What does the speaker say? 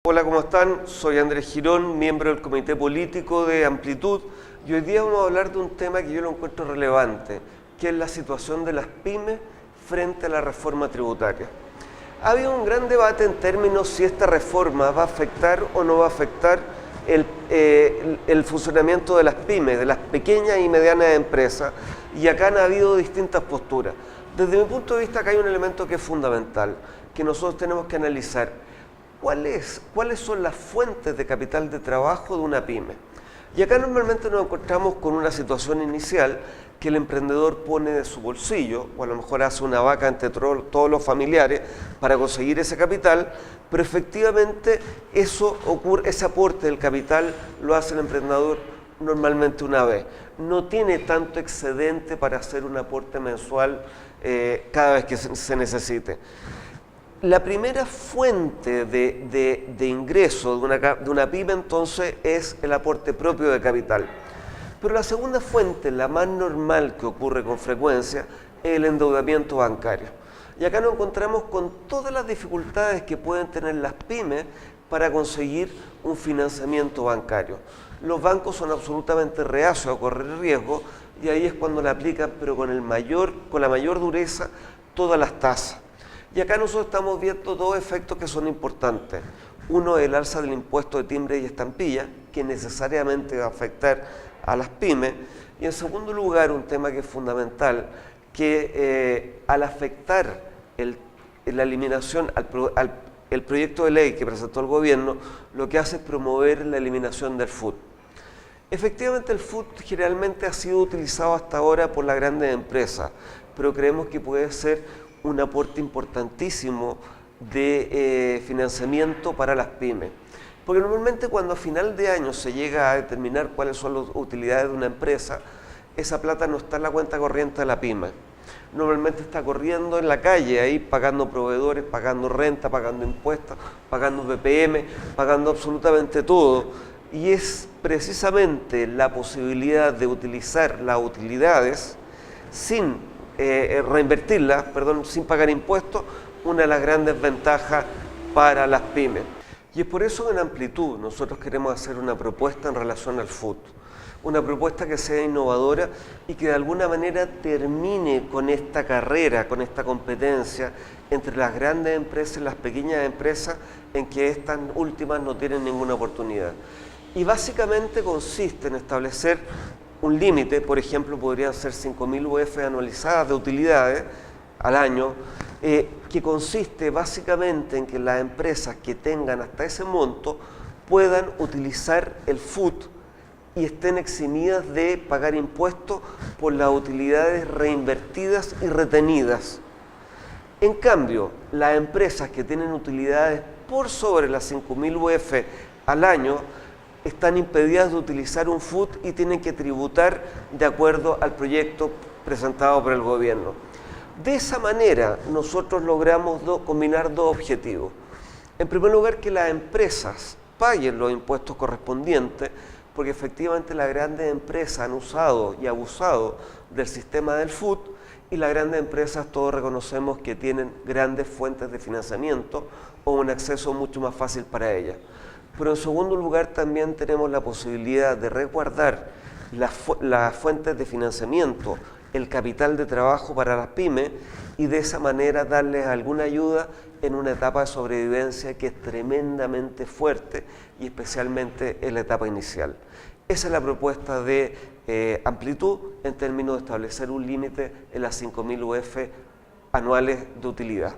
Hola, ¿cómo están? Soy Andrés Girón, miembro del Comité Político de Amplitud, y hoy día vamos a hablar de un tema que yo lo encuentro relevante, que es la situación de las pymes frente a la reforma tributaria. Ha habido un gran debate en términos si esta reforma va a afectar o no va a afectar el funcionamiento de las pymes, de las pequeñas y medianas empresas, y acá han habido distintas posturas. Desde mi punto de vista, acá hay un elemento que es fundamental, que nosotros tenemos que analizar. ¿Cuáles son las fuentes de capital de trabajo de una pyme? Y acá normalmente nos encontramos con una situación inicial que el emprendedor pone de su bolsillo, o a lo mejor hace una vaca entre todos los familiares para conseguir ese capital, pero efectivamente eso ocurre, ese aporte del capital lo hace el emprendedor normalmente una vez. No tiene tanto excedente para hacer un aporte mensual cada vez que se necesite. La primera fuente de ingreso de una pyme entonces es el aporte propio de capital. Pero la segunda fuente, la más normal que ocurre con frecuencia, es el endeudamiento bancario. Y acá nos encontramos con todas las dificultades que pueden tener las pymes para conseguir un financiamiento bancario. Los bancos son absolutamente reacios a correr riesgo y ahí es cuando le aplican, pero con la mayor dureza, todas las tasas. Y acá nosotros estamos viendo dos efectos que son importantes. Uno es el alza del impuesto de timbre y estampilla, que necesariamente va a afectar a las pymes. Y en segundo lugar, un tema que es fundamental, que al afectar la eliminación, el proyecto de ley que presentó el gobierno, lo que hace es promover la eliminación del FUT. Efectivamente, el FUT generalmente ha sido utilizado hasta ahora por las grandes empresas, pero creemos que puede ser un aporte importantísimo de financiamiento para las pymes. Porque normalmente cuando a final de año se llega a determinar cuáles son las utilidades de una empresa, esa plata no está en la cuenta corriente de la pyme. Normalmente está corriendo en la calle, ahí pagando proveedores, pagando renta, pagando impuestos, pagando BPM, pagando absolutamente todo. Y es precisamente la posibilidad de utilizar las utilidades sin reinvertirlas, sin pagar impuestos, una de las grandes ventajas para las pymes. Y es por eso que en Amplitud nosotros queremos hacer una propuesta en relación al FUT, una propuesta que sea innovadora y que de alguna manera termine con esta carrera, con esta competencia entre las grandes empresas y las pequeñas empresas en que estas últimas no tienen ninguna oportunidad. Y básicamente consiste en establecer un límite, por ejemplo, podrían ser 5.000 UF anualizadas de utilidades al año, que consiste básicamente en que las empresas que tengan hasta ese monto puedan utilizar el FUT y estén eximidas de pagar impuestos por las utilidades reinvertidas y retenidas. En cambio, las empresas que tienen utilidades por sobre las 5.000 UF al año están impedidas de utilizar un FUT y tienen que tributar de acuerdo al proyecto presentado por el gobierno. De esa manera nosotros logramos combinar dos objetivos. En primer lugar, que las empresas paguen los impuestos correspondientes, porque efectivamente las grandes empresas han usado y abusado del sistema del FUT y las grandes empresas todos reconocemos que tienen grandes fuentes de financiamiento o un acceso mucho más fácil para ellas. Pero en segundo lugar también tenemos la posibilidad de resguardar las fuentes de financiamiento, el capital de trabajo para las pymes y de esa manera darles alguna ayuda en una etapa de sobrevivencia que es tremendamente fuerte y especialmente en la etapa inicial. Esa es la propuesta de Amplitud en términos de establecer un límite en las 5.000 UF anuales de utilidad.